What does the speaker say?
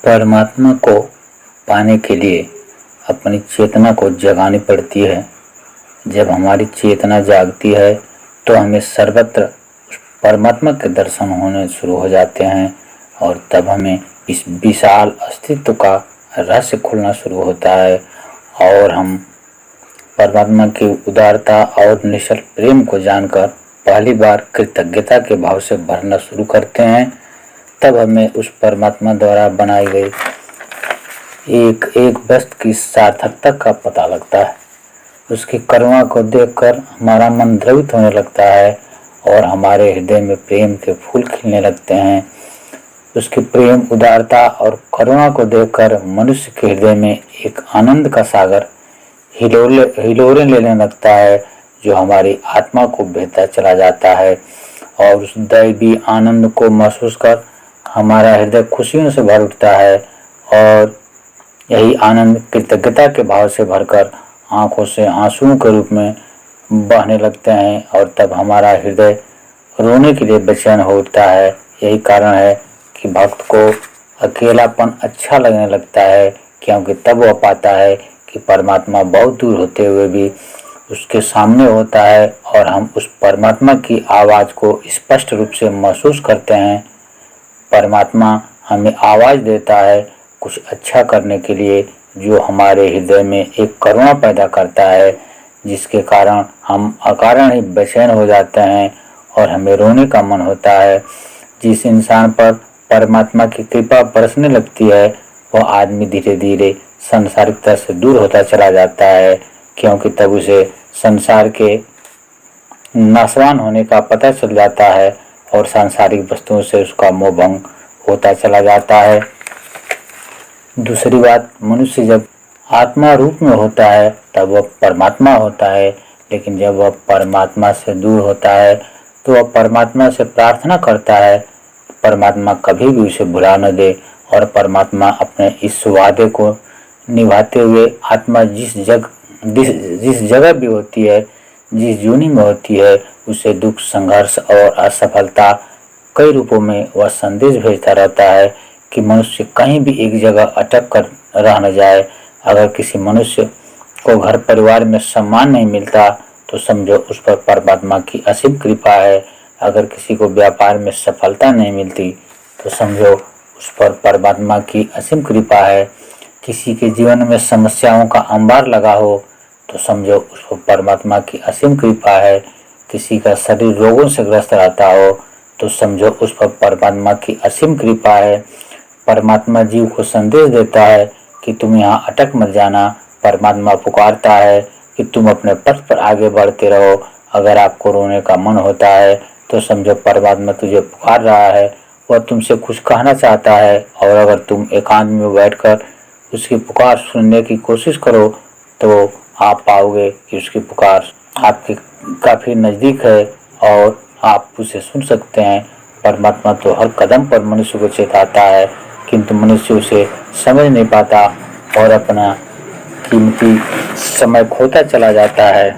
परमात्मा को पाने के लिए अपनी चेतना को जगानी पड़ती है। जब हमारी चेतना जागती है तो हमें सर्वत्र परमात्मा के दर्शन होने शुरू हो जाते हैं और तब हमें इस विशाल अस्तित्व का रहस्य खुलना शुरू होता है और हम परमात्मा की उदारता और निश्चल प्रेम को जानकर पहली बार कृतज्ञता के भाव से भरना शुरू करते हैं। तब हमें उस परमात्मा द्वारा बनाई गई एक एक वस्तु की सार्थकता का पता लगता है। उसकी करुणा को देखकर हमारा मन द्रवित होने लगता है और हमारे हृदय में प्रेम के फूल खिलने लगते हैं। उसकी प्रेम, उदारता और करुणा को देखकर मनुष्य के हृदय में एक आनंद का सागर हिलोरे लेने लगता है, जो हमारी आत्मा को बहता चला जाता है और उस दैवी आनंद को महसूस कर हमारा हृदय खुशियों से भर उठता है और यही आनंद कृतज्ञता के भाव से भरकर आंखों से आंसुओं के रूप में बहने लगते हैं और तब हमारा हृदय रोने के लिए बेचैन हो उठता है। यही कारण है कि भक्त को अकेलापन अच्छा लगने लगता है, क्योंकि तब वह पाता है कि परमात्मा बहुत दूर होते हुए भी उसके सामने होता है और हम उस परमात्मा की आवाज़ को स्पष्ट रूप से महसूस करते हैं। परमात्मा हमें आवाज़ देता है कुछ अच्छा करने के लिए, जो हमारे हृदय में एक करुणा पैदा करता है, जिसके कारण हम अकारण ही बेचैन हो जाते हैं और हमें रोने का मन होता है। जिस इंसान पर परमात्मा की कृपा बरसने लगती है वह आदमी धीरे धीरे सांसारिकता से दूर होता चला जाता है, क्योंकि तब उसे संसार के नाशवान होने का पता चल जाता है और सांसारिक वस्तुओं से उसका मोह भंग होता चला जाता है। दूसरी बात, मनुष्य जब आत्मा रूप में होता है तब वह परमात्मा होता है, लेकिन जब वह परमात्मा से दूर होता है तो वह परमात्मा से प्रार्थना करता है परमात्मा कभी भी उसे भुला न दे और परमात्मा अपने इस वादे को निभाते हुए आत्मा जिस जगह भी होती है, जिस जूनी में होती है, उसे दुख, संघर्ष और असफलता कई रूपों में वह संदेश भेजता रहता है कि मनुष्य कहीं भी एक जगह अटक कर रह न जाए। अगर किसी मनुष्य को घर परिवार में सम्मान नहीं मिलता तो समझो उस पर परमात्मा की असीम कृपा है। अगर किसी को व्यापार में सफलता नहीं मिलती तो समझो उस पर परमात्मा की असीम कृपा है। किसी के जीवन में समस्याओं का अंबार लगा हो तो समझो उस पर परमात्मा की असीम कृपा है। किसी का शरीर रोगों से ग्रस्त रहता हो तो समझो उस पर परमात्मा की असीम कृपा है। परमात्मा जीव को संदेश देता है कि तुम यहाँ अटक मत जाना। परमात्मा पुकारता है कि तुम अपने पथ पर आगे बढ़ते रहो। अगर आपको रोने का मन होता है तो समझो परमात्मा तुझे पुकार रहा है, वह तुमसे कुछ कहना चाहता है और अगर तुम एकांत में बैठकर उसकी पुकार सुनने की कोशिश करो तो आप पाओगे कि उसकी पुकार आपके काफ़ी नज़दीक है और आप उसे सुन सकते हैं। परमात्मा तो हर कदम पर मनुष्य को चेताता है, किंतु मनुष्य उसे समझ नहीं पाता और अपना कीमती समय खोता चला जाता है।